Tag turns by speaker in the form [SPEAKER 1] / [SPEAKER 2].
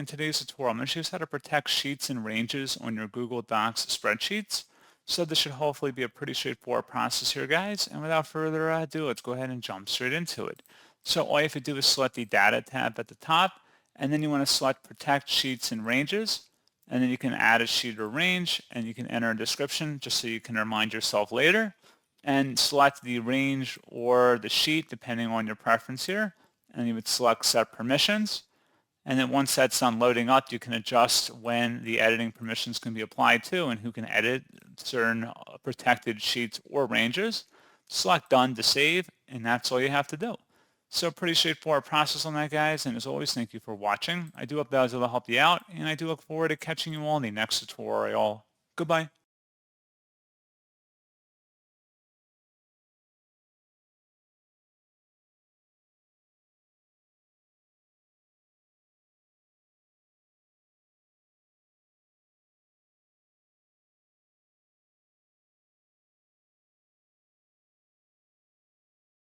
[SPEAKER 1] in today's tutorial, I'm going to show you how to protect sheets and ranges on your Google Docs spreadsheets. So this should hopefully be a pretty straightforward process here, guys. And without further ado, let's go ahead and jump straight into it. So all you have to do is select the Data tab at the top, and then you want to select Protect Sheets and Ranges. And then you can add a sheet or range, and you can enter a description just so you can remind yourself later. And select the range or the sheet depending on your preference here. And you would select Set Permissions. And then once that's done loading up, you can adjust when the editing permissions can be applied to and who can edit certain protected sheets or ranges. Select Done to save, and that's all you have to do. So pretty straightforward process on that, guys. And as always, thank you for watching. I do hope that was able to help you out, and I do look forward to catching you all in the next tutorial. Goodbye.